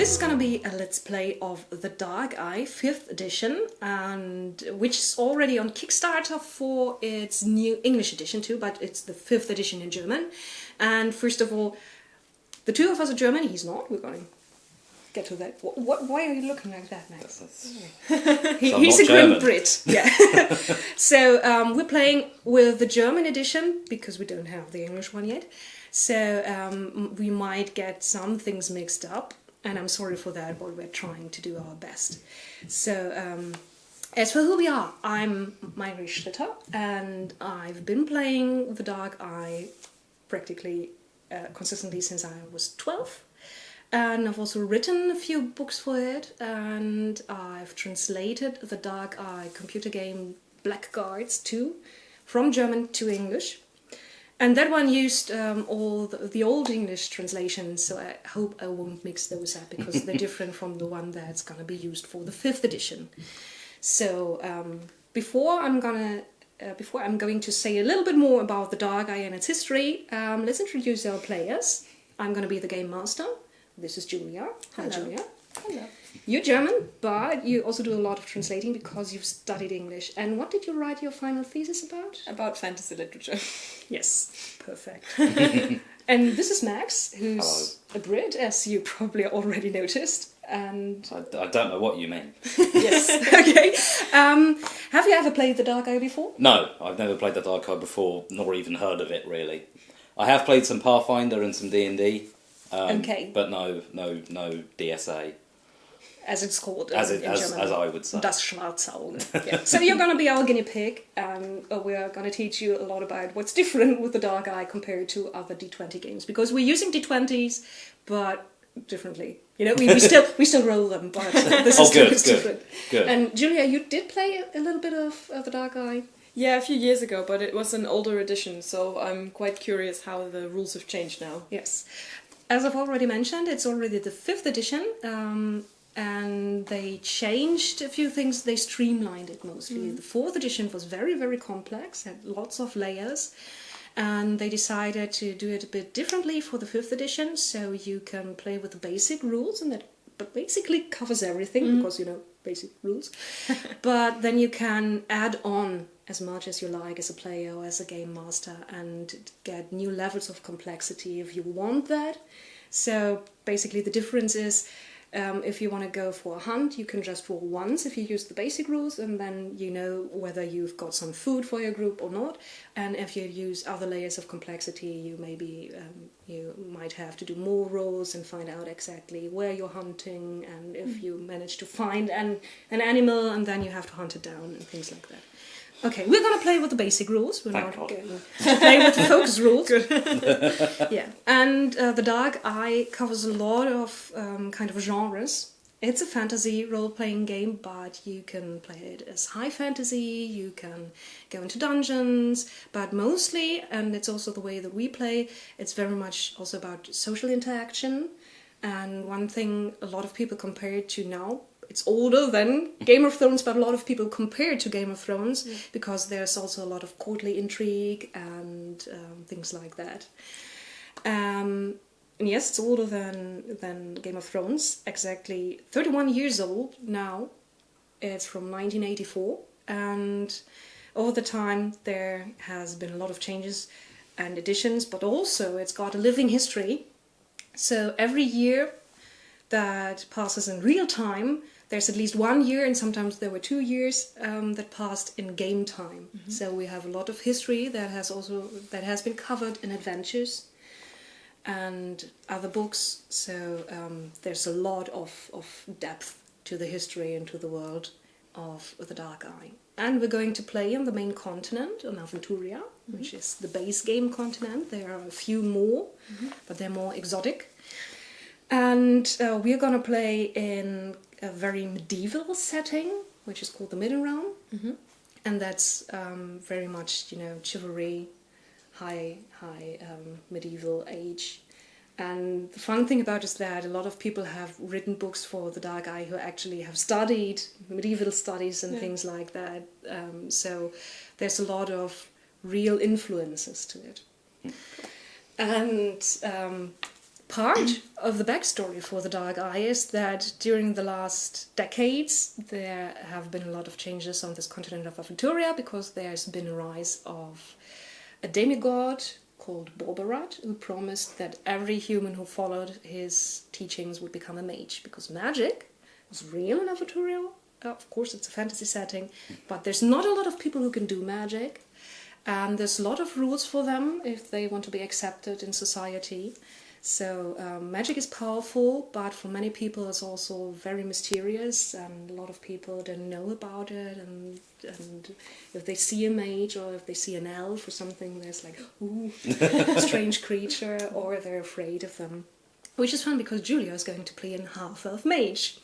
this is going to be a let's play of The Dark Eye 5th edition, and which is already on Kickstarter for its new English edition too, but it's the 5th edition in German. And first of all, the two of us are German, he's not, we're going to get to that. Why are you looking like that, Max? He's a grim Brit. Yeah. So we're playing with the German edition because we don't have the English one yet. So we might get some things mixed up, and I'm sorry for that, but we're trying to do our best. So as for who we are, I'm Mháire Stritter, and I've been playing The Dark Eye practically consistently since I was 12. And I've also written a few books for it, and I've translated the Dark Eye computer game Blackguards too, from German to English. And that one used all the old English translations, so I hope I won't mix those up because they're different from the one that's going to be used for the 5th edition. So before I'm going to say a little bit more about the Dark Eye and its history, let's introduce our players. I'm going to be the game master. This is Julia. Hi, Julia. Hello. You're German, but you also do a lot of translating because you've studied English. And what did you write your final thesis about? About fantasy literature. Yes, perfect. And this is Max, who's a Brit, as you probably already noticed. And I don't know what you mean. Yes, okay. Have you ever played The Dark Eye before? No, I've never played The Dark Eye before, nor even heard of it, really. I have played some Pathfinder and some D&D. Okay. But no DSA. As it's called as in German. As I would say. Das Schwarze Auge. Yeah. So you're going to be our guinea pig, and we're going to teach you a lot about what's different with the Dark Eye compared to other D20 games, because we're using D20s, but differently. You know, we still roll them, but the system is different. Good. And Julia, you did play a little bit of the Dark Eye. Yeah, a few years ago, but it was an older edition, so I'm quite curious how the rules have changed now. Yes. As I've already mentioned, it's already the 5th edition, and they changed a few things. They streamlined it mostly. The 4th edition was very, very complex, had lots of layers, and they decided to do it a bit differently for the 5th edition, so you can play with the basic rules, and that basically covers everything, because, you know, basic rules. But then you can add on as much as you like as a player or as a game master and get new levels of complexity if you want that. So basically the difference is if you want to go for a hunt, you can just roll once if you use the basic rules, and then you know whether you've got some food for your group or not. And if you use other layers of complexity, you maybe you might have to do more rolls and find out exactly where you're hunting, and if you manage to find an animal, and then you have to hunt it down and things like that. Okay, we're going to play with the basic rules. We're not going to play with the focus rules. Yeah, and The Dark Eye covers a lot of kind of genres. It's a fantasy role-playing game, but you can play it as high fantasy, you can go into dungeons, but mostly, and it's also the way that we play, it's very much also about social interaction. And one thing a lot of people compare it to now, it's older than Game of Thrones, but a lot of people compare it to Game of Thrones because there's also a lot of courtly intrigue and things like that. And yes, it's older than Game of Thrones, exactly 31 years old now. It's from 1984, and over the time there has been a lot of changes and additions, but also it's got a living history. So every year that passes in real time, there's at least 1 year, and sometimes there were 2 years that passed in game time. So we have a lot of history that has been covered in adventures and other books. So there's a lot of depth to the history and to the world of the Dark Eye. And we're going to play on the main continent, on Aventuria, which is the base game continent. There are a few more, but they're more exotic. And we're going to play in a very medieval setting, which is called the Middle Realm. And that's very much, you know, chivalry, high medieval age. And the fun thing about it is that a lot of people have written books for the Dark Eye who actually have studied medieval studies and things like that. So there's a lot of real influences to it. And part of the backstory for the Dark Eye is that during the last decades there have been a lot of changes on this continent of Aventuria, because there's been a rise of a demigod called Borbarat, who promised that every human who followed his teachings would become a mage, because magic was real in Aventuria. Of course, it's a fantasy setting, but there's not a lot of people who can do magic, and there's a lot of rules for them if they want to be accepted in society. So magic is powerful, but for many people it's also very mysterious, and a lot of people don't know about it, and if they see a mage or if they see an elf or something, there's like, ooh, strange creature, or they're afraid of them. Which is fun, because Julia is going to play in half-elf mage.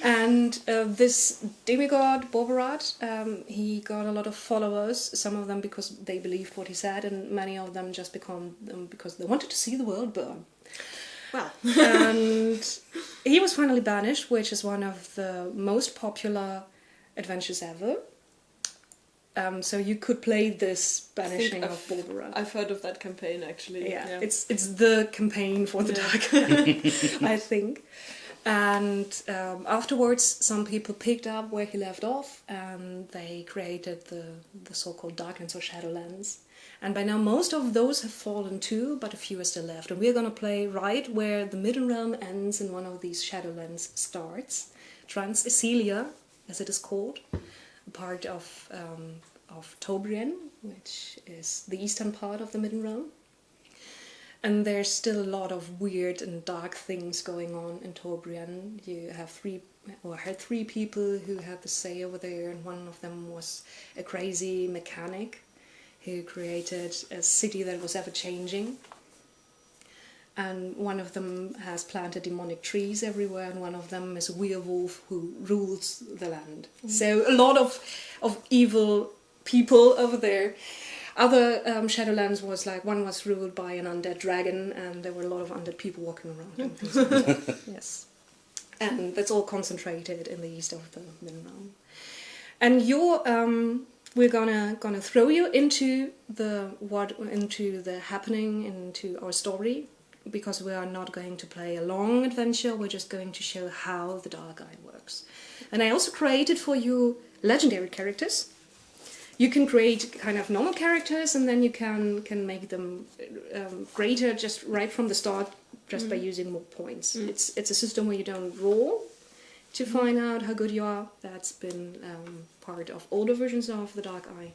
And this demigod, Borbarat, he got a lot of followers, some of them because they believed what he said, and many of them just because they wanted to see the world burn. Well. And he was finally banished, which is one of the most popular adventures ever. So you could play this banishing of Borbarat. I've heard of that campaign, actually. Yeah. It's the campaign for the Dark Eye, I think. And afterwards, some people picked up where he left off, and they created the so-called Darklands or Shadowlands. And by now, most of those have fallen too, but a few are still left. And we're going to play right where the Midden Realm ends and one of these Shadowlands starts. Trans-Isilia, as it is called, a part of Tobrien, which is the eastern part of the Midden Realm. And there's still a lot of weird and dark things going on in Tobrien. You have had three people who had the say over there, and one of them was a crazy mechanic who created a city that was ever changing. And one of them has planted demonic trees everywhere, and one of them is a werewolf who rules the land. So a lot of evil people over there. Other Shadowlands was like, one was ruled by an undead dragon, and there were a lot of undead people walking around. And things like that. Yes. And that's all concentrated in the east of the Midden Realm. And we're gonna throw you into the happening, into our story, because we are not going to play a long adventure, we're just going to show how the Dark Eye works. And I also created for you legendary characters. You can create kind of normal characters, and then you can make them greater just right from the start, just by using more points. It's a system where you don't roll to find out how good you are. That's been part of older versions of the Dark Eye,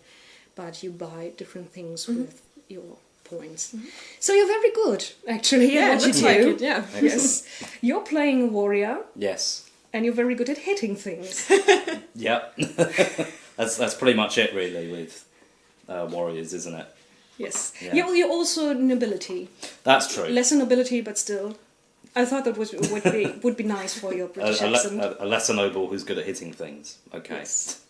but you buy different things with your points. So you're very good, actually, at what you do. Like it, yeah. Yes. You're playing a warrior. Yes. And you're very good at hitting things. Yep. That's pretty much it, really, with warriors, isn't it? Yes. Yeah. You're also nobility. That's true. Lesser nobility, but still. I thought that would be nice for your British accent. A lesser noble who's good at hitting things. Okay. Yes.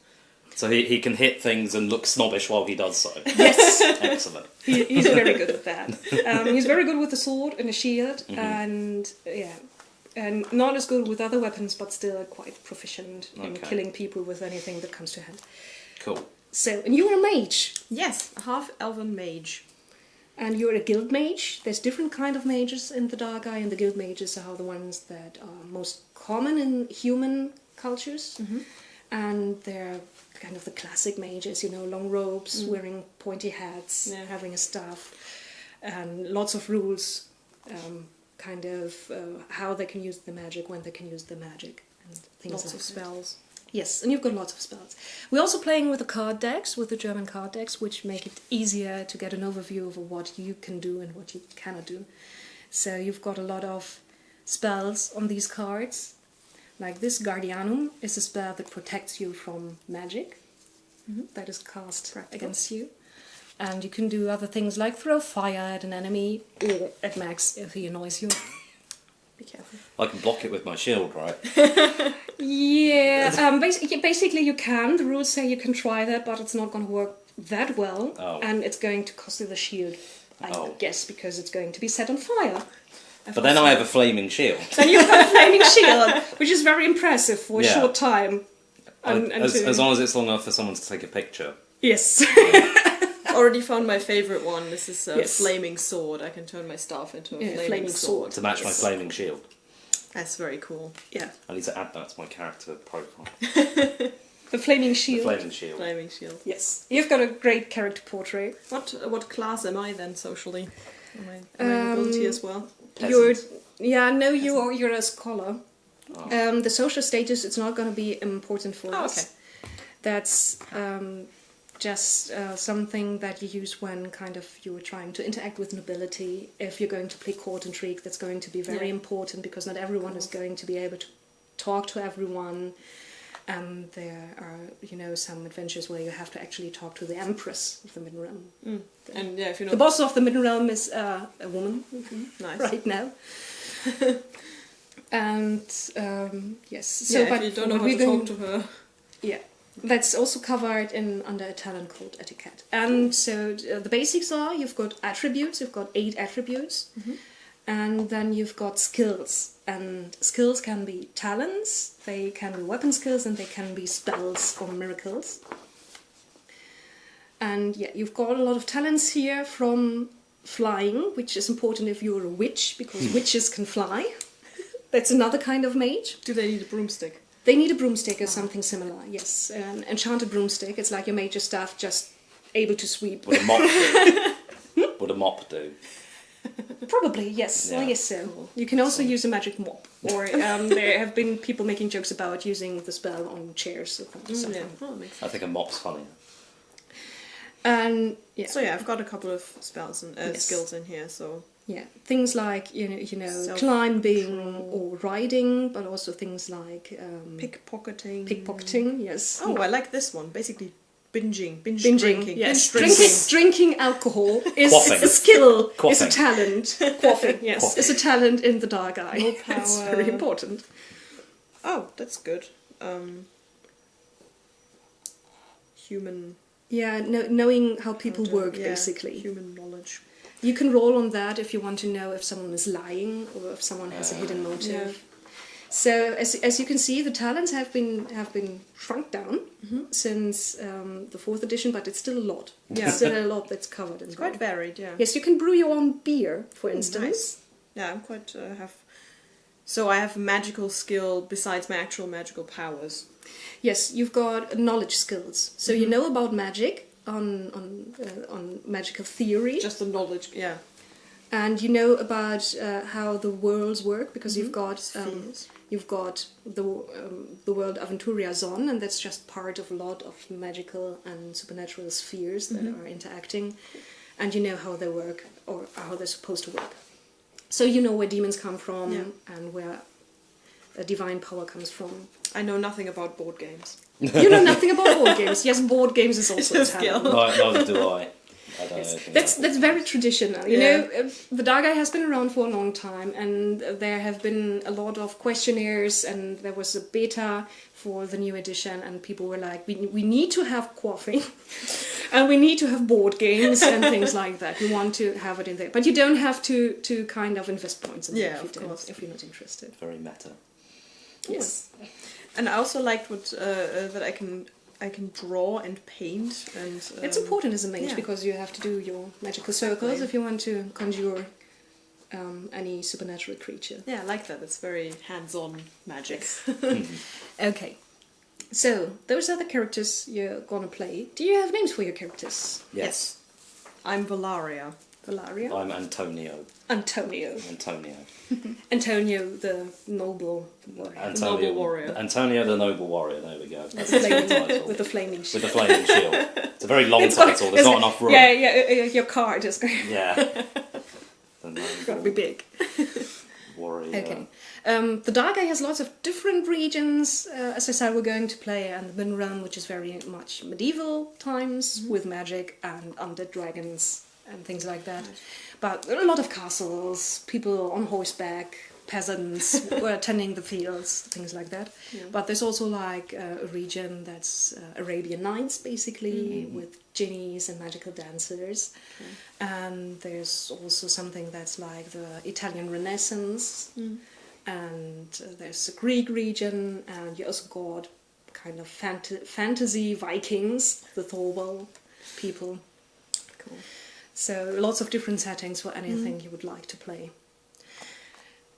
So he can hit things and look snobbish while he does so. Yes. Excellent. He's very good at that. He's very good with a sword and a shield, and not as good with other weapons, but still quite proficient in killing people with anything that comes to hand. Cool. So, and you're a mage. Yes, a half-elven mage. And you're a guild mage. There's different kind of mages in the Dark Eye, and the guild mages are the ones that are most common in human cultures. And they're kind of the classic mages, long robes, wearing pointy hats, having a staff, and lots of rules, how they can use the magic, when they can use the magic, and things Lots like of that. spells. Yes, and you've got lots of spells. We're also playing with the card decks, with the German card decks, which make it easier to get an overview of what you can do and what you cannot do. So you've got a lot of spells on these cards. Like this Guardianum is a spell that protects you from magic that is cast against you. And you can do other things like throw fire at an enemy, or at Max if he annoys you. Be careful. I can block it with my shield, right? Yeah, basically you can. The rules say you can try that, but it's not going to work that well. Oh. And it's going to cost you the shield, I guess, because it's going to be set on fire. But then I have a flaming shield. Then you have a flaming shield, which is very impressive for a Yeah. short time. As long as it's long enough for someone to take a picture. Yes. already found my favorite one. This is a Yes. flaming sword. I can turn my staff into a flaming sword. To match my flaming shield. That's very cool. Yeah. I need to add that to my character profile. The flaming The shield. flaming shield. Flaming shield. Yes. You've got a great character portrait. What class am I then socially? Am I nobility as well? Peasant. You're a scholar. Oh. The social status, it's not going to be important for us. Okay. That's just something that you use when kind of you're trying to interact with nobility. If you're going to play court intrigue, that's going to be very important because not everyone is going to be able to talk to everyone. And there are, some adventures where you have to actually talk to the Empress of the Midden Realm. Mm. And yeah, if you know The boss of the Midden Realm is a woman nice. right now. And yes, so Yeah, but if you don't know how we're to going, talk to her. yeah, that's also covered under a talent called etiquette. And so the basics are you've got attributes, you've got 8 attributes, and then you've got skills. And skills can be talents, they can be weapon skills, and they can be spells or miracles. And yeah, you've got a lot of talents here from flying, which is important if you're a witch, because witches can fly. That's another kind of mage. Do they need a broomstick? They need a broomstick or something similar, yes. An enchanted broomstick. It's like your major staff, just able to sweep. Would a mop do? Would a mop do? Probably, yes. Yeah. I guess so. Cool. You can also use a magic mop. Or there have been people making jokes about using the spell on chairs or something. Yeah. Oh, that makes sense. I think a mop's funnier. And yeah. So yeah, I've got a couple of spells and Yes. skills in here. So Yeah, things like climbing or riding, but also things like pickpocketing. pickpocketing. Yes. Oh, I like this one. Basically, binge Binging, drinking. yes. Binge Drinking alcohol is Quaffing. a skill, is a Quaffing. talent. Quaffing, yes, Quaffing. is a talent in the Dark Eye. Willpower. It's very important. Oh, that's good. Human. Yeah, knowing how people work, yeah, basically. Human knowledge. You can roll on that if you want to know if someone is lying or if someone has a hidden motive. Yeah. So as you can see, the talents have been shrunk down since the 4th edition, but it's still a lot. Yeah. It's still a lot that's covered in It's quite there. varied, yeah. Yes, you can brew your own beer, for instance. Nice. Yeah, I'm quite So I have magical skill besides my actual magical powers. Yes, you've got knowledge skills. So you know about magic on magical theory, Just the knowledge, yeah. and you know about how the worlds work because you've got Spheres. the world Aventuria Zone, and that's just part of a lot of magical and supernatural spheres that are interacting, and you know how they work or how they're supposed to work. So you know where demons come from and where a divine power comes from. I know nothing about board games. You know nothing about board games. Yes, board games is also a It's a skill. talent. Neither do I. I don't know anything That's about very traditional. You Yeah. know, the Dark Eye has been around for a long time, and there have been a lot of questionnaires, and there was a beta for the new edition, and people were like, we need to have quaffing, and we need to have board games and things like that. We want to have it in there, but you don't have to kind of invest points in it Yeah, if you of don't, course. if you're not interested. it. Very meta. Yes. And I also liked what that I can draw and paint and. It's important as a mage yeah. because you have to do your magical circles if you want to conjure any supernatural creature. Yeah, I like that. It's very hands-on magic. Okay, so those are the characters you're gonna play. Do you have names for your characters? Yes. I'm Valaria. Valeria? I'm Antonio. Antonio. Antonio, the noble warrior. Antonio, Noble warrior. Antonio the noble warrior. There we go. That's the Flaming- title. with the flaming With shield. the flaming shield. It's a very long title. There's not enough room. Yeah, your card is Yeah. The gonna be noble big. warrior. Okay. The Dark Eye has lots of different regions. As I said, we're going to play in the Midden Realm, which is very much medieval times with magic and undead dragons and things like that. But there are a lot of castles, people on horseback, peasants who are tending the fields, things like that. Yeah. But there's also like a region that's Arabian Nights, basically, with genies and magical dancers. And there's also something that's like the Italian Renaissance. And there's a Greek region, and you also got kind of fantasy Vikings, the Thorwald people. Cool. So lots of different settings for anything you would like to play.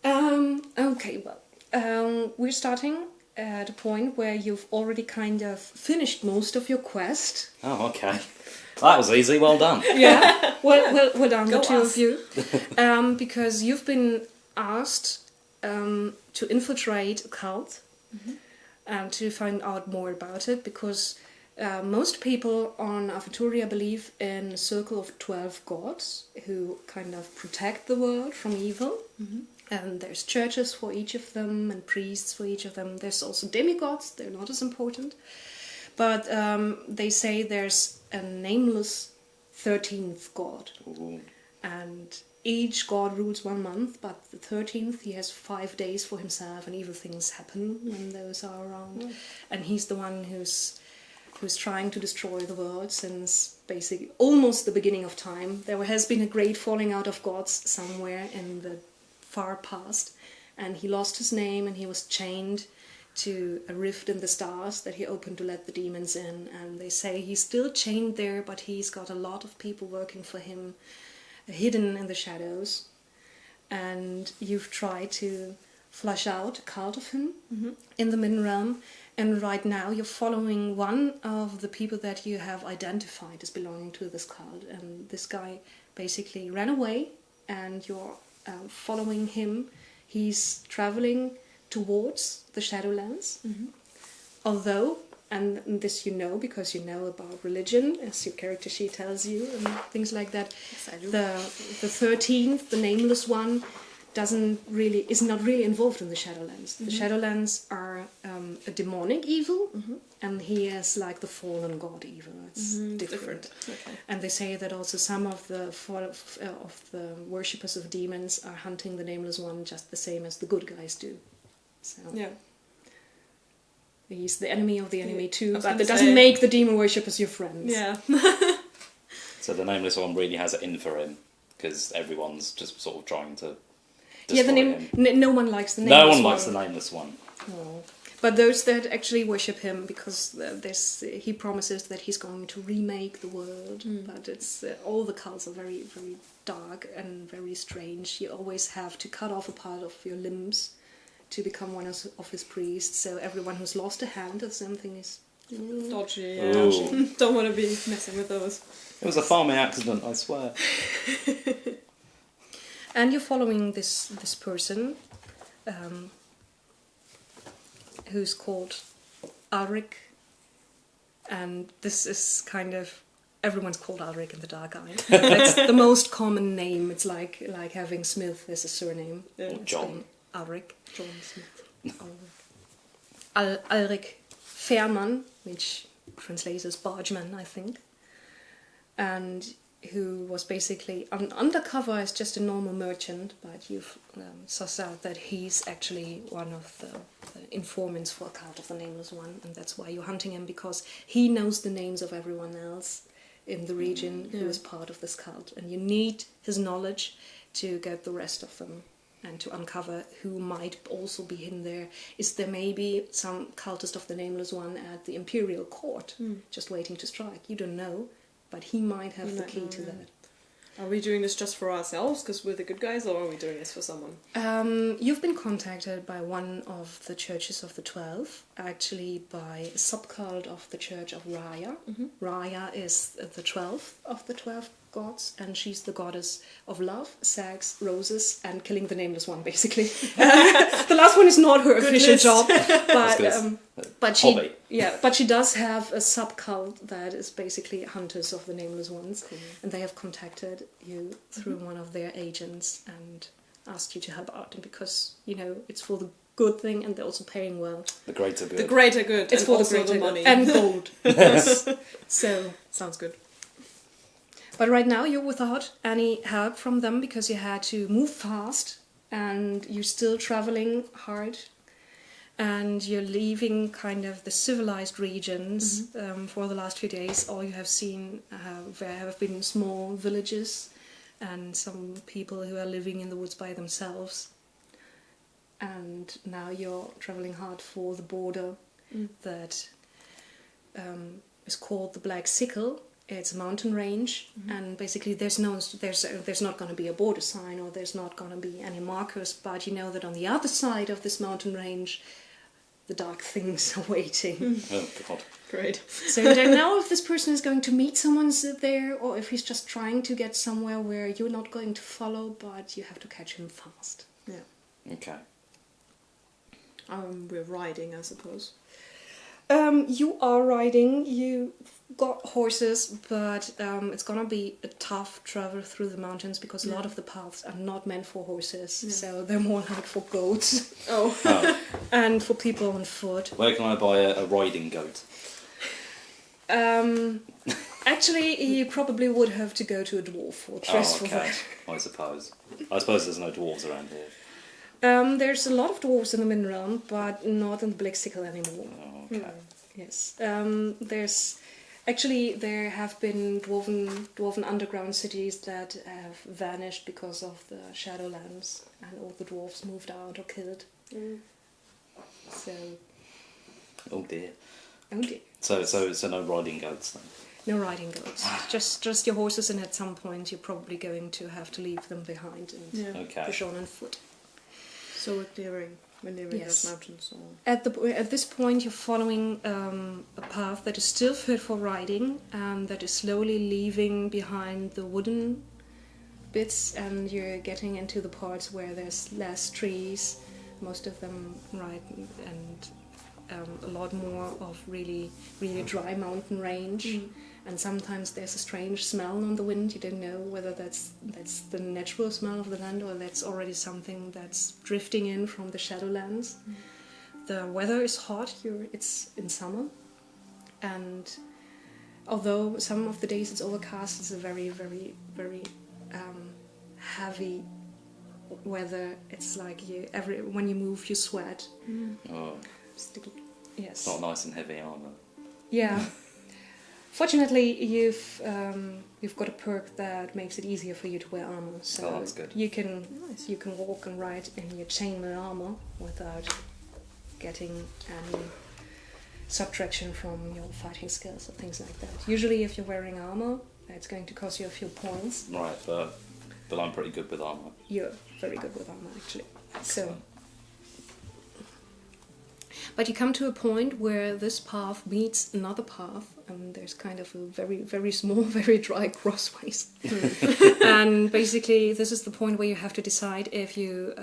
Okay, well, we're starting at a point where you've already kind of finished most of your quest. Oh, okay. That was easy. Well done. Yeah, well done, the Go two us. of you. Because you've been asked to infiltrate a cult and to find out more about it, because most people on Aventuria believe in a circle of 12 gods who kind of protect the world from evil. And there's churches for each of them and priests for each of them. There's also demigods, they're not as important. But they say there's a nameless 13th god. Ooh. And each god rules 1 month, but the 13th he has 5 days for himself, and evil things happen when those are around. And he's the one who's trying to destroy the world since basically almost the beginning of time. There has been a great falling out of gods somewhere in the far past, and he lost his name and he was chained to a rift in the stars that he opened to let the demons in. And they say he's still chained there, but he's got a lot of people working for him, hidden in the shadows. And you've tried to flush out a cult of him in the Midden Realm, and right now you're following one of the people that you have identified as belonging to this cult, and this guy basically ran away, and you're following him. He's traveling towards the Shadowlands, although, and this you know because you know about religion, as your character sheet tells you, and things like that. Yes, I do. The 13th, the nameless one, is not really involved in the Shadowlands. The Shadowlands are a demonic evil, and he is like the fallen god evil. It's different. Okay. And they say that also some of the worshippers of demons are hunting the nameless one just the same as the good guys do. So Yeah. he's the enemy of the enemy too, was but gonna that doesn't say- make the demon worshippers your friends. Yeah. So the nameless one really has it in for him, because everyone's just sort of trying to Yeah, destroy him. no one likes the nameless No one. one likes the nameless one. No. But those that actually worship him, because he promises that he's going to remake the world. But it's all the cults are very, very dark and very strange. You always have to cut off a part of your limbs to become one of his priests. So everyone who's lost a hand or something is Dodgy, yeah. Ooh. Don't want to be messing with those. It was a farming accident, I swear. And you're following this person, who's called Ulrich, and this is kind of everyone's called Ulrich in the Dark Eye. That's the most common name. It's like having Smith as a surname. Yeah. Or John. Ulrich. John Smith. Ulrich Fährmann, which translates as bargeman, I think, and who was basically undercover as just a normal merchant, but you've sussed out that he's actually one of the informants for a cult of the Nameless One, and that's why you're hunting him, because he knows the names of everyone else in the region who is part of this cult, and you need his knowledge to get the rest of them and to uncover who might also be hidden there. Is there maybe some cultist of the Nameless One at the Imperial Court just waiting to strike? You don't know, but he might have the key to that. Are we doing this just for ourselves because we're the good guys, or are we doing this for someone? You've been contacted by one of the churches of the 12, actually by a subcult of the Church of Raya. Raya is the 12th of the 12 gods, and she's the goddess of love, sex, roses, and killing the Nameless One, basically. The last one is not her official list. job, That's but she hobby. but she does have a subcult that is basically hunters of the Nameless Ones, and they have contacted you through one of their agents and asked you to help out, and because it's for the good thing, and they're also paying well. The greater good. The greater good. It's and for the also greater the good. money. And gold. Yes. So, Sounds good. but right now you're without any help from them because you had to move fast, and you're still traveling hard, and you're leaving kind of the civilized regions for the last few days. All you have seen there have been small villages and some people who are living in the woods by themselves. And now you're traveling hard for the border that is called the Black Sickle, It's a mountain range, and basically there's not going to be a border sign, or there's not going to be any markers, but you know that on the other side of this mountain range, the dark things are waiting. Oh God. Great. So you don't know if this person is going to meet someone there, or if he's just trying to get somewhere where you're not going to follow, but you have to catch him fast. Yeah. Okay. We're riding, I suppose. You are riding, you got horses, but it's gonna be a tough travel through the mountains because a lot of the paths are not meant for horses, so they're more like for goats. Oh. And for people on foot. Where can I buy a riding goat? Actually, you probably would have to go to a dwarf fortress for that. I suppose. I suppose there's no dwarves around here. There's a lot of dwarves in the Midden, but not in the Blixical anymore. Oh, okay. Yes. There have been dwarven underground cities that have vanished because of the Shadowlands, and all the dwarves moved out or killed. So. Oh dear. Oh dear. So no riding goats then. No riding goats. just your horses, and at some point you're probably going to have to leave them behind and push on foot. So we're nearing those mountains. Or... At this point, you're following a path that is still fit for riding, and that is slowly leaving behind the wooden bits, and you're getting into the parts where there's less trees, most of them and a lot more of really, really dry mountain range. And sometimes there's a strange smell on the wind. You don't know whether that's the natural smell of the land, or that's already something that's drifting in from the Shadowlands. The weather is hot. It's in summer, and although some of the days it's overcast, it's a very, very, very heavy weather. It's like when you move, you sweat. Oh. Yes. It's not nice and heavy armour. Yeah. Fortunately, you've got a perk that makes it easier for you to wear armor, so that's good. you can walk and ride in your chainmail armor without getting any subtraction from your fighting skills or things like that. Usually, if you're wearing armor, it's going to cost you a few points. Right, but I'm pretty good with armor. You're very good with armor, actually. Excellent. So. But you come to a point where this path meets another path, and there's kind of a very, very small, very dry crossways. And basically, this is the point where you have to decide if you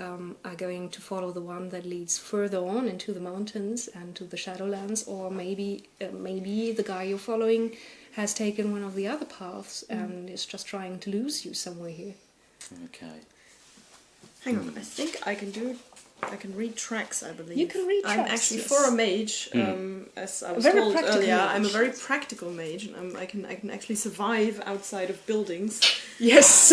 are going to follow the one that leads further on into the mountains and to the Shadowlands, or maybe the guy you're following has taken one of the other paths and is just trying to lose you somewhere here. Okay. Hang on, I think I can read tracks, I believe. You can read tracks. I'm actually, for a mage, as I was very told mage. earlier, I'm a very practical mage, and I can actually survive outside of buildings. Yes.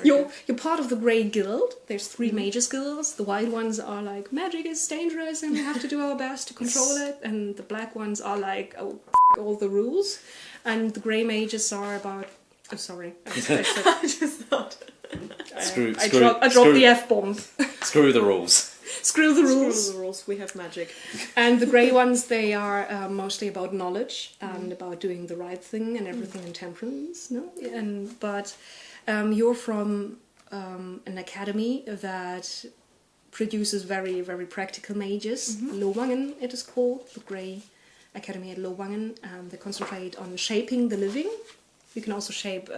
You're part of the Grey Guild. There's 3 mages guilds. The white ones are like, magic is dangerous and we have to do our best to control it. And the black ones are like, oh, all the rules. And the grey mages are about... I'm sorry. I just thought... I dropped the F-bomb. Screw the rules. Screw the rules. Screw the rules. We have magic. And the grey ones, they are mostly about knowledge and about doing the right thing and everything in temperance. No, but you're from an academy that produces very, very practical mages. Lowangen, it is called, the Grey Academy at Lowangen. They concentrate on shaping the living. You can also shape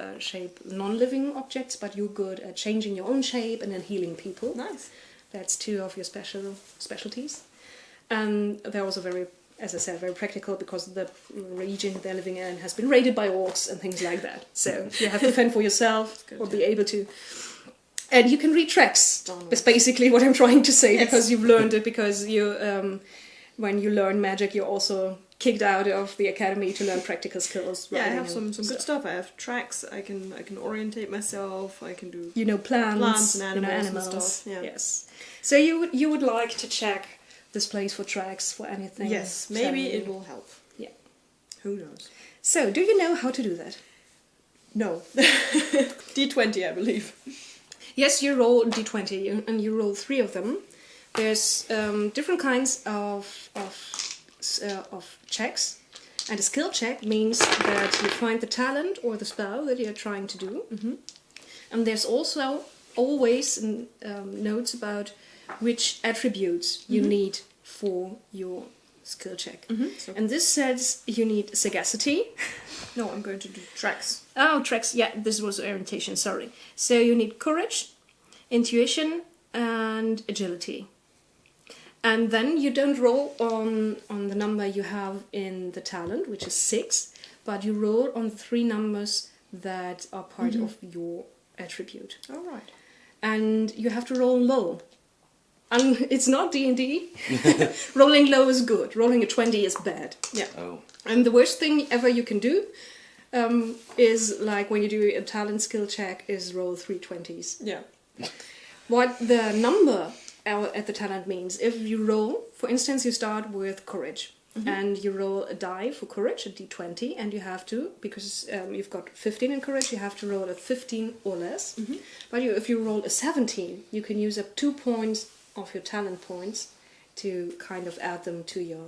non-living objects, but you're good at changing your own shape and then healing people. Nice. That's 2 of your specialties. And they're also very, as I said, very practical because the region they're living in has been raided by orcs and things like that. So you have to fend for yourself or be able to. And you can read tracks. That's basically what I'm trying to say, because you've learned it, because you, when you learn magic, you're also kicked out of the academy to learn practical skills. Yeah, I have some good stuff. I have tracks. I can orientate myself. I can do plants and animals. And stuff. Yeah. Yes. So you would like to check this place for tracks for anything? Yes, maybe it will help. Yeah. Who knows? So, do you know how to do that? No. D20, I believe. Yes, you roll D20 and you roll 3 of them. There's different kinds of checks. And a skill check means that you find the talent or the spell that you're trying to do. And there's also always notes about which attributes you need for your skill check. So, And this says you need sagacity. no, I'm going to do tracks. Oh, tracks. Yeah, this was orientation, sorry. So you need courage, intuition, and agility. And then you don't roll on the number you have in the talent, which is 6, but you roll on the 3 numbers that are part of your attribute. All right. And you have to roll low. And it's not D&D. Rolling low is good. Rolling a 20 is bad. Yeah. Oh. And the worst thing ever you can do is, like when you do a talent skill check, is roll 3 20s. Yeah. What the number at the talent means, if you roll, for instance, you start with courage. And you roll a die for courage, a d20, and you have to, because you've got 15 in courage, you have to roll a 15 or less. But if you roll a 17, you can use up 2 points of your talent points to kind of add them to your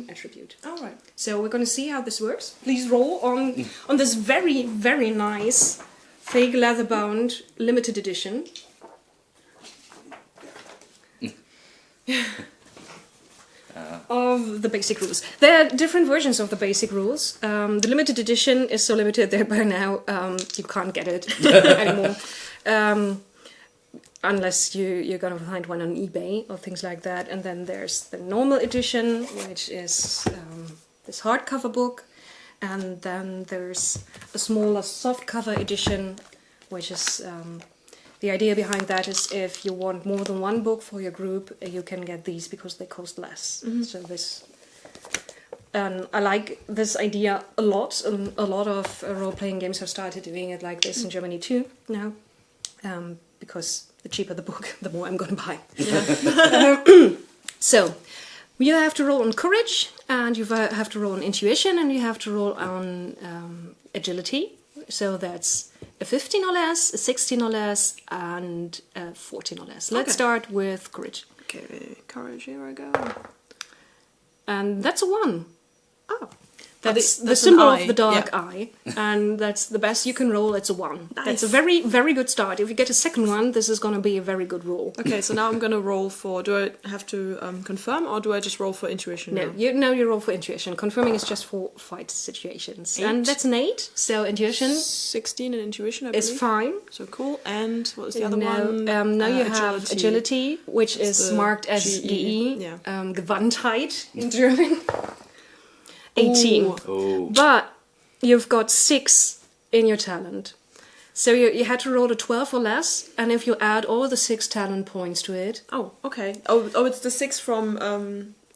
attribute. All right. So we're going to see how this works. Please roll on this very, very nice fake leather-bound limited edition. Of the basic rules. There are different versions of the basic rules. The limited edition is so limited that by now you can't get it anymore. Unless you're gonna find one on eBay or things like that. And then there's the normal edition, which is this hardcover book. And then there's a smaller softcover edition, which is... the idea behind that is if you want more than one book for your group, you can get these because they cost less. So this, I like this idea a lot. A lot of role-playing games have started doing it like this in Germany too now, because the cheaper the book, the more I'm going to buy. So you have to roll on courage, and you have to roll on intuition, and you have to roll on agility. So that's a 15 or less, a 16 or less, and a 14 or less. Let's start with courage. Okay, courage, here I go. And that's a 1. Oh. That's the that's symbol an of the dark eye. eye. And that's the best you can roll, it's a 1. Nice. That's a very, very good start. If you get a second one, this is going to be a very good roll. Okay, so now I'm going to roll for... Do I have to confirm, or do I just roll for intuition No, now? you roll for intuition. Confirming is just for fight situations. 8. And that's an 8, so intuition 16 in intuition, I believe. is fine. So cool. And what was the other Now, one? now you have agility, which It's is the marked as GE, Yeah. Gewandtheit in German. 18. Ooh. Oh. But you've got 6 in your talent. So you had to roll a 12 or less, and if you add all the 6 talent points to it... Oh, okay. Oh, it's the 6 from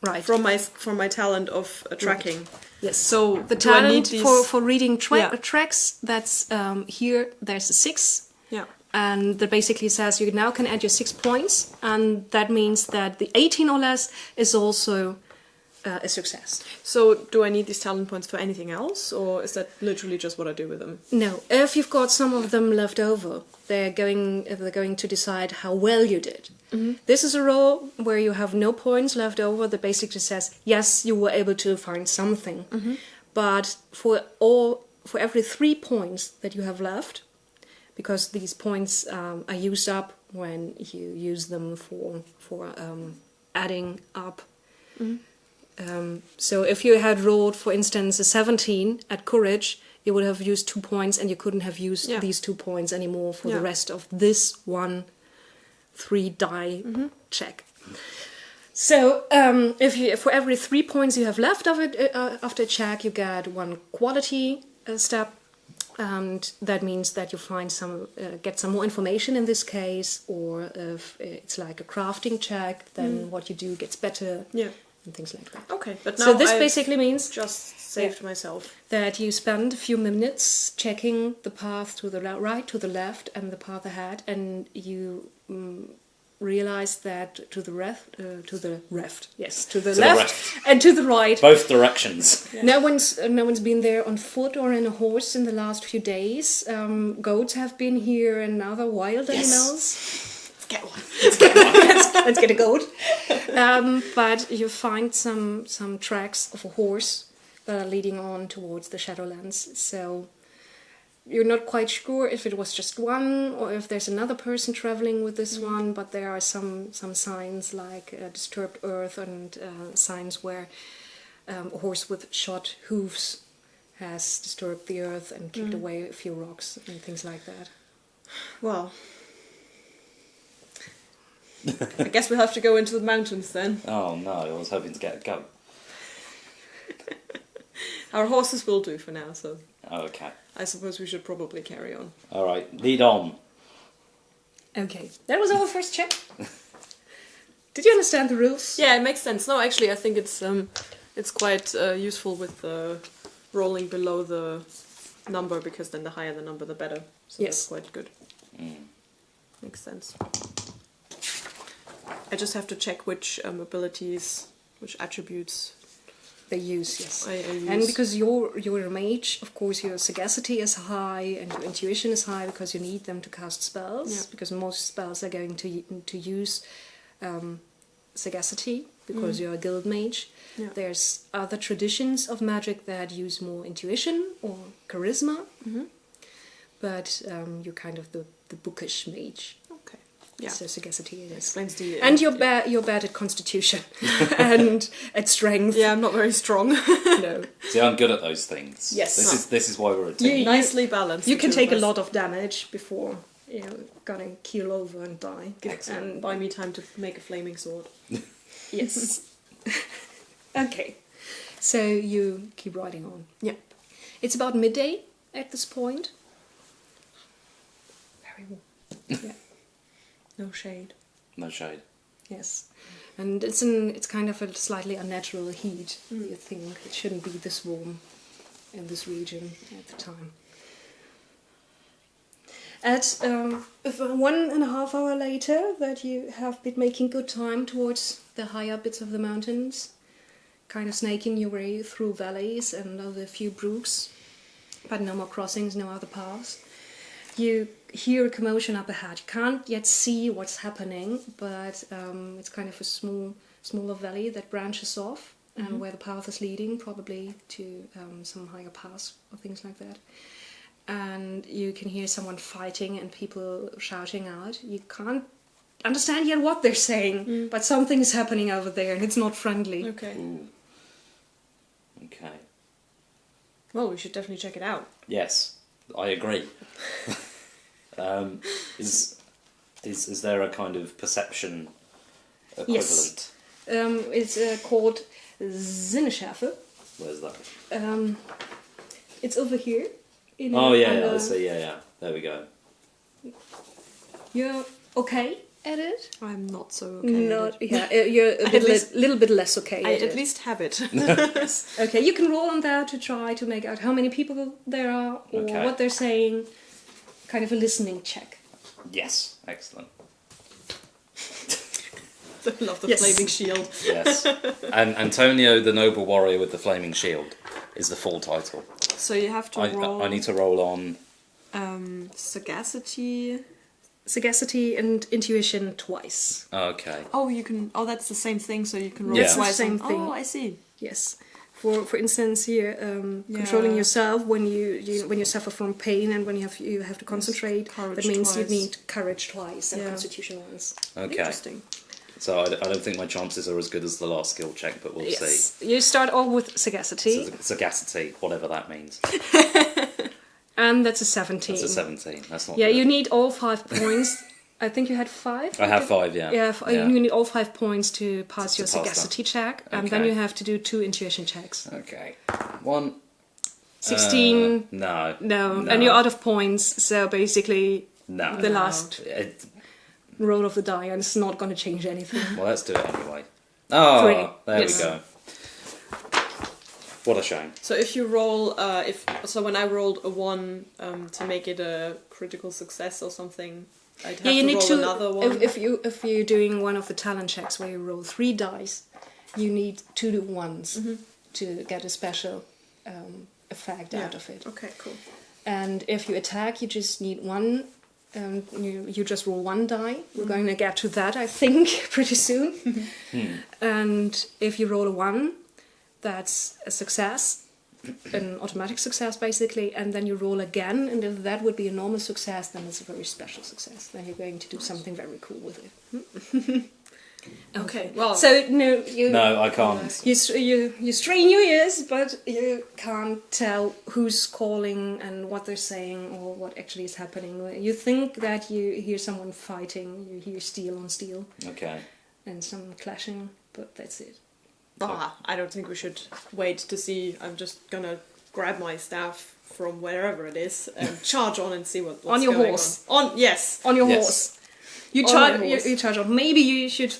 Right. from my talent of tracking. Yes. So The do I need talent these... for reading Yeah. tracks, that's here, there's a 6. Yeah. And that basically says you now can add your 6 points, and that means that the 18 or less is also a success. So do I need these talent points for anything else, or is that literally just what I do with them? No, if you've got some of them left over, they're going to decide how well you did. This is a roll where you have no points left over that basically says, yes, you were able to find something. But for every 3 points that you have left, because these points are used up when you use them for adding up. So if you had rolled, for instance, a 17 at courage, you would have used 2 points, and you couldn't have used these 2 points anymore for the rest of this 1 3-die check. So if you, for every 3 points you have left of it after a check, you get 1 quality step. And that means that you find get some more information in this case, or if it's like a crafting check, then what you do gets better. Yeah. And things like that. Okay, but now So this I've basically means just saved myself. that you spend a few minutes checking the path to the right, to the left, and the path ahead, and you realize that to the left, yes, to the left, and to the right, Both directions. no one's been there on foot or in a horse in the last few days. Goats have been here and other wild animals. Get one. Let's get a goat. But you find some tracks of a horse that are leading on towards the Shadowlands. So you're not quite sure if it was just one or if there's another person traveling with this one, but there are some signs like disturbed earth and signs where a horse with shot hooves has disturbed the earth and kicked away a few rocks and things like that. Well, I guess we'll have to go into the mountains then. Oh no, I was hoping to get a goat. Our horses will do for now, so Okay. I suppose we should probably carry on. Alright, lead on. Okay, that was our first check. Did you understand the rules? Yeah, it makes sense. No, actually, I think it's quite useful with rolling below the number, because then the higher the number, the better. So Yes. that's quite good. Makes sense. I just have to check which abilities, which attributes They use, yes. I use. And because you're a mage, of course your sagacity is high and your intuition is high because you need them to cast spells. Yeah. Because most spells are going to use sagacity because you're a guild mage. Yeah. There's other traditions of magic that use more intuition or charisma. But you're kind of the bookish mage. Okay. Yeah. So sagacity it is. Explains the... And you're bad at constitution and at strength. Yeah, I'm not very strong. No. See, I'm good at those things. Yes. This is why we're a team. Nicely balanced. You the can two take of a us. lot of damage before gonna keel over and die. Excellent. And Buy me time to make a flaming sword. yes. Okay. So you keep riding on. Yeah. It's about midday at this point. Very warm. Yeah. No shade. No shade. Yes. And it's kind of a slightly unnatural heat. You think it shouldn't be this warm in this region at the time. At 1.5 hours later, that you have been making good time towards the higher bits of the mountains, kind of snaking your way through valleys and a few brooks, but no more crossings, no other paths. You hear a commotion up ahead. You can't yet see what's happening, but it's kind of a smaller valley that branches off, and where the path is leading, probably to some higher paths or things like that. And you can hear someone fighting and people shouting out. You can't understand yet what they're saying, but something is happening over there, and it's not friendly. Okay. Ooh. Okay. Well, we should definitely check it out. Yes, I agree. Is there a kind of perception equivalent? Yes. It's called Sinneschärfe. Where's that? It's over here. Oh yeah, I see. Yeah. There we go. You're okay at it? I'm not so okay. Not, yeah, you're a little bit less okay I at at it. least have it. Okay, you can roll on that to try to make out how many people there are or Okay. what they're saying. Kind of a listening check. Yes, excellent. I love the Yes. flaming shield. Yes, and Antonio, the noble warrior with the flaming shield, is the full title. So you have to roll. I need to roll on. Sagacity. Sagacity and intuition twice. Okay. Oh, you can. Oh, that's the same thing. So you can roll Yeah. twice. It's the same on- thing. Oh, I see. Yes. For instance, here controlling yourself when you suffer from pain and when you have to concentrate. Courage That means you twice. need courage twice and Yeah. constitution once. Okay. Interesting. So I don't think my chances are as good as the last skill check, but we'll see. Yes. You start off with sagacity, Sagacity, whatever that means. and that's a 17. That's a 17. That's not Yeah, good. you need all 5 points. I think you had 5. I have 5, yeah. Yeah, you need all 5 points to pass To your pass that. sagacity check, and then Okay. you have to do 2 intuition checks. Okay. 1. 16. No. No, and you're out of points, so basically No. the last It- roll of the die, and it's not going to change anything. well, let's do it anyway. Oh, 3. there Yes. we go. What a shame. So if you roll, when I rolled a 1 to make it a critical success or something, I'd have you to need roll to. another one. If you're doing one of the talent checks where you roll 3 dice, you need 2 ones to get a special effect out of it. Okay, cool. And if you attack, you just need 1. You just roll 1 die. We're going to get to that, I think, pretty soon. And if you roll a 1, that's a success. an automatic success basically, and then you roll again, and if that would be a normal success, then it's a very special success. Then you're going to do something very cool with it. Okay, well, So no, I can't. you strain your ears, but you can't tell who's calling and what they're saying or what actually is happening. You think that you hear someone fighting, you hear steel on steel Okay. and some clashing, but that's it. I don't think we should wait to see. I'm just gonna grab my staff from wherever it is and charge on and see what's On your going horse. On yes. On your Yes. horse. You On charge. my horse. You charge on. Maybe you should.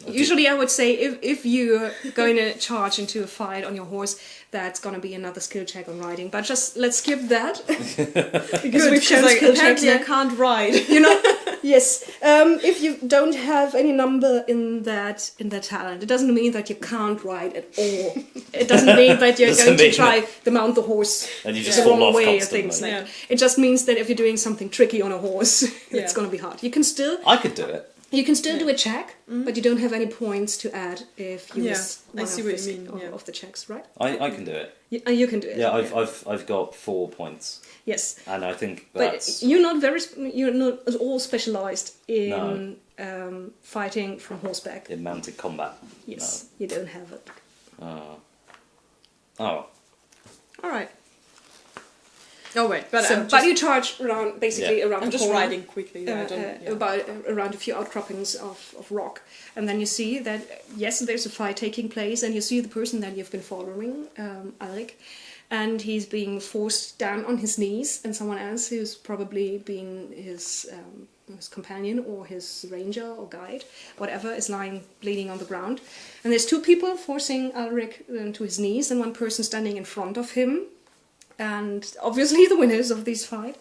Usually, I would say if you're going to charge into a fight on your horse, that's going to be another skill check on riding. But just let's skip that because we've shown Like, skill checks. apparently I Now. can't ride. You know. Yes. If you don't have any number in that talent, it doesn't mean that you can't ride at all. It doesn't mean that you're Doesn't going to mean try to mount the horse And you just the fall wrong off way or constantly. things like Yeah. that. It just means that if you're doing something tricky on a horse, Yeah. it's going to be hard. You can still I could do it. do a check, but you don't have any points to add if you Yeah, miss I one see of, what the, you mean, yeah. of the checks, right? I can do it. You can do it. Yeah, I've got 4 points, Yes, and I think but that's you're not at all specialized in fighting from horseback. in mounted combat. Yes, you don't have it. No. Oh, All right. Oh wait, but But you charge around, basically Yeah. around I'm the just corner. riding quickly. I don't, About around a few outcroppings of rock, and then you see that yes, there's a fight taking place, and you see the person that you've been following, Alec, and he's being forced down on his knees, and someone else who's probably been his companion or his ranger or guide, whatever, is lying bleeding on the ground, and there's 2 people forcing Alric to his knees, and one person standing in front of him. And obviously the winners of this fight.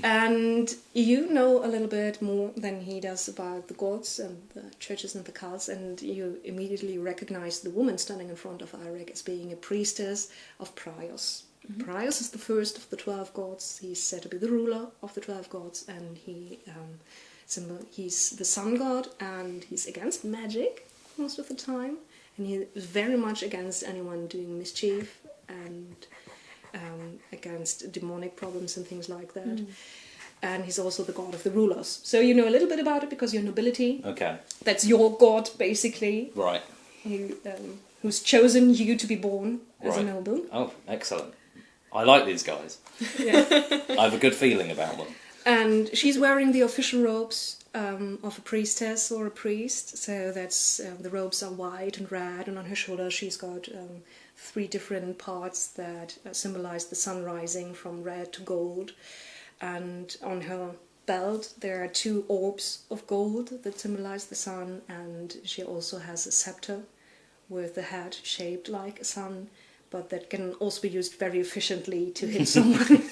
And you know a little bit more than he does about the gods and the churches and the cults, and you immediately recognize the woman standing in front of Irek as being a priestess of Prios. Mm-hmm. Prios is the first of the 12 gods. He's said to be the ruler of the 12 gods, and he's the sun god, and he's against magic most of the time, and he is very much against anyone doing mischief and against demonic problems and things like that. And he's also the god of the rulers. So you know a little bit about it because you're nobility. okay, That's your god, basically, right. who's chosen you to be born as a Right. noble. Oh, excellent. I like these guys. Yeah. I have a good feeling about them. And she's wearing the official robes of a priestess or a priest. So that's the robes are white and red, and on her shoulder she's got 3 different parts that symbolize the sun rising from red to gold. And on her belt there are 2 orbs of gold that symbolize the sun, and she also has a scepter with the head shaped like a sun, but that can also be used very efficiently to hit someone.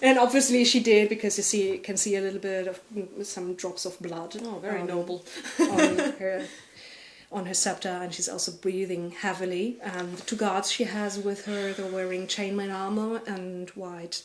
And obviously she did, because you can see a little bit of some drops of blood. Oh, very noble. on her scepter, and she's also breathing heavily. And the 2 guards she has with her, they're wearing chainmail armor and white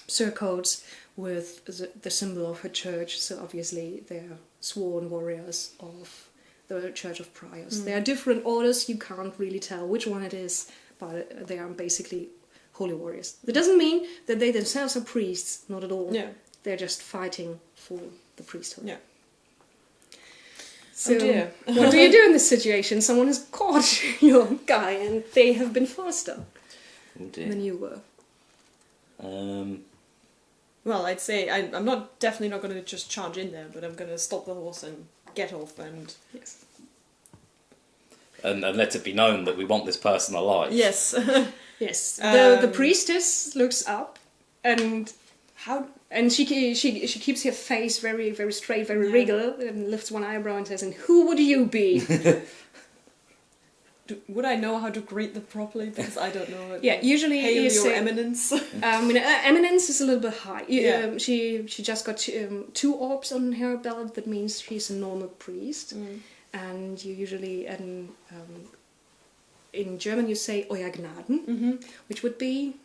surcoats with the symbol of her church. So obviously they're sworn warriors of the Church of Priors. There are different orders, you can't really tell which one it is, but they are basically holy warriors. That doesn't mean that they themselves are priests, not at all. Yeah. They're just fighting for the priesthood. Yeah. So, Oh dear. what do you do in this situation? Someone has caught your guy and they have been faster Oh dear. than you were. Well, I'd say I'm definitely not going to just charge in there, but I'm going to stop the horse and get off and... Yes. And let it be known that we want this person alive. Yes. Yes. The Um, priestess looks up and she keeps her face very, very straight, very regal, and lifts one eyebrow and says, "And who would you be?" Would I know how to greet them properly? Because I don't know. Yeah, usually Hail you your say, eminence. eminence is a little bit high. Yeah. She just got 2 orbs on her belt. That means she's a normal priest. And you usually, in German you say Euer Gnaden, which would be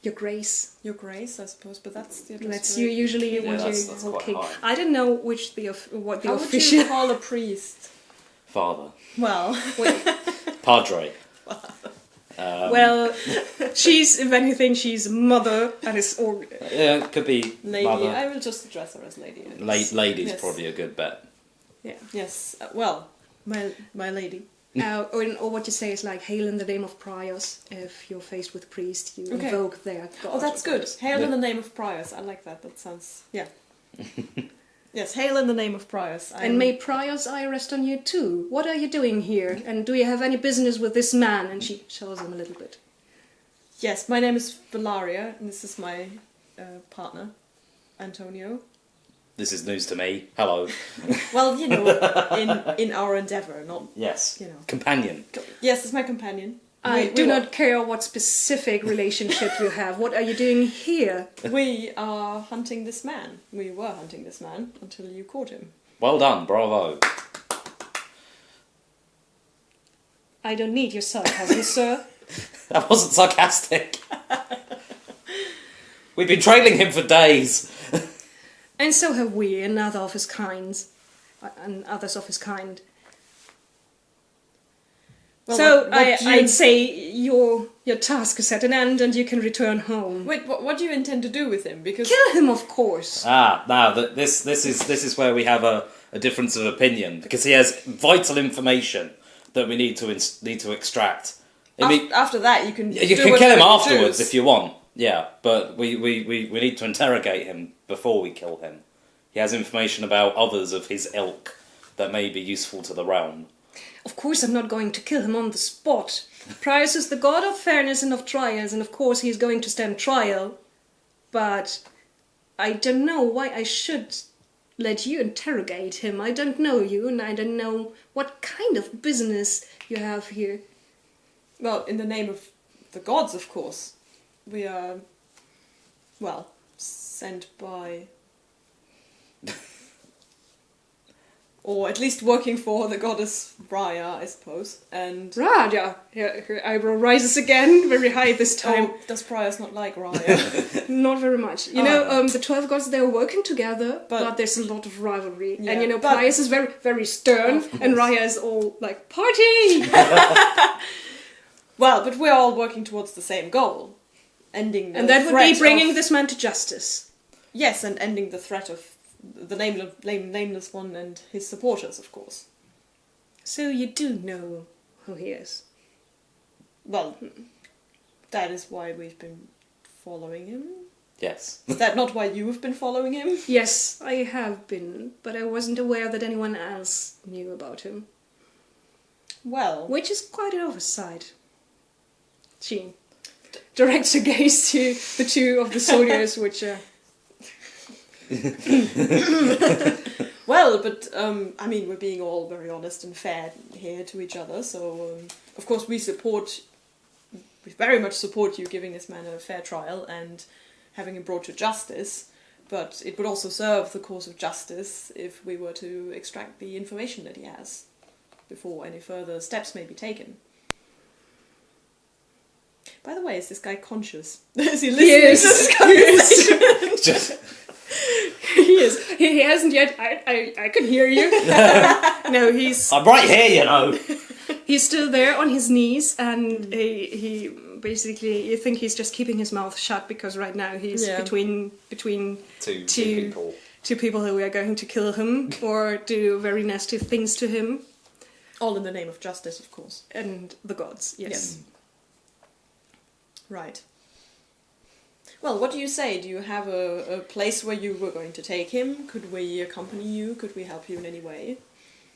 your grace. Your grace, I suppose, but that's the That's usually Yeah, what that's you quite okay. high. I don't know what the How would official. you call a priest? Father. Well, Padre. Well, if anything, she's mother, and it's all. Yeah, it could be Lady. mother. I will just address her as lady. Lady's Yes. probably a good bet. Yeah. Yes. Well, my lady. Or what you say is like, hail in the name of Priors. If you're faced with a priest, you Okay. invoke their god. Oh, that's of good. course. Hail Yeah. in the name of Priors. I like that. That sounds... Yeah. Yes, hail in the name of Priors. And may Prior's eye rest on you too. What are you doing here? And do you have any business with this man? And she shows him a little bit. Yes, my name is Valaria, and this is my partner, Antonio. This is news to me. Hello. Well, you know, in our endeavour, not... Yes. You know. Companion. Yes, it's my companion. I do not care what specific relationship you have. What are you doing here? We are hunting this man. We were hunting this man until you caught him. Well done. Bravo. I don't need your sarcasm, sir. That wasn't sarcastic. We've been trailing him for days. And so have we, and other of his kinds, and others of his kind. Well, So what I'd say your task is at an end, and you can return home. Wait, what do you intend to do with him? Because Kill him, of course. Now this is where we have a difference of opinion, because he has vital information that we need to extract. after that, you can You do can whatever kill him you afterwards choose. if you want. Yeah, but we need to interrogate him before we kill him. He has information about others of his ilk that may be useful to the realm. Of course I'm not going to kill him on the spot. Prius is the god of fairness and of trials, and of course he's going to stand trial. But I don't know why I should let you interrogate him. I don't know you, and I don't know what kind of business you have here. Well, in the name of the gods, of course. We are, well, sent by... or at least working for the goddess Raya, I suppose. And... Raja! Her eyebrow rises again, very high this time. Oh, does Prius not like Raya? Not very much. You know, the 12 gods, they're working together, but there's a lot of rivalry. Yeah, And, you know, but- Prius is very, very stern, Of course. and Raya is all like, party! Well, but we're all working towards the same goal. Ending the And that would threat be bringing of... this man to justice. Yes, and ending the threat of the nameless one and his supporters, of course. So you do know who he is. Well, that is why we've been following him. Yes. Is that not why you have been following him? Yes, I have been, but I wasn't aware that anyone else knew about him. Well, Which is quite an oversight. She directs her gaze to the two of the soldiers, which well, but I mean, we're being all very honest and fair here to each other. So, of course, we very much support you giving this man a fair trial and having him brought to justice. But it would also serve the cause of justice if we were to extract the information that he has before any further steps may be taken. By the way, is this guy conscious? Is he listening to this conversation? Just he is. He hasn't yet. I can hear you. No, I'm right here, you know. he's still there on his knees, and he basically, you think he's just keeping his mouth shut because right now he's between Two two people. two people who are going to kill him or do very nasty things to him, All in the name of justice, of course. and the gods. Yes. Right. Well, what do you say? Do you have a place where you were going to take him? Could we accompany you? Could we help you in any way?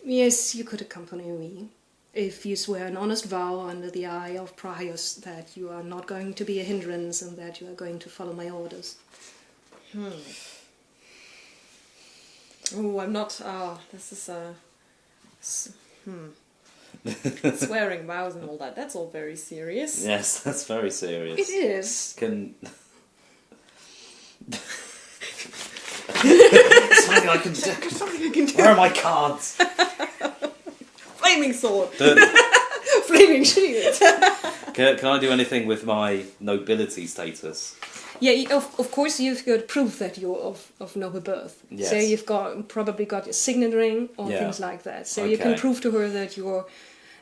Yes, you could accompany me. If you swear an honest vow under the eye of Prius that you are not going to be a hindrance and that you are going to follow my orders. Oh, I'm not... this is swearing vows and all that. That's all very serious. Yes, that's very serious. It is. Something I can do. Where are my cards? Flaming sword! Flaming shield. Can I do anything with my nobility status? Yeah, of course you've got proof that you're of noble birth. Yes. So you've probably got your signet ring or Yeah. things like that. So you can Okay. prove to her that you're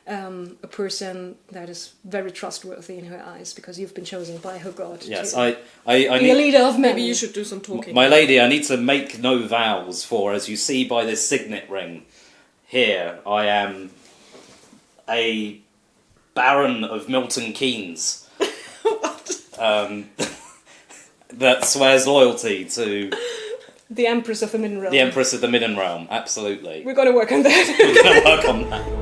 a person that is very trustworthy in her eyes because you've been chosen by her god. Yes, to I be a need... leader of men. Maybe you should do some talking. My lady, I need to make no vows, for as you see by this signet ring, here I am a Baron of Milton Keynes. That swears loyalty to The Empress of the Midden Realm. the Empress of the Midden Realm, absolutely. We're going to work on that. We're going to work on that.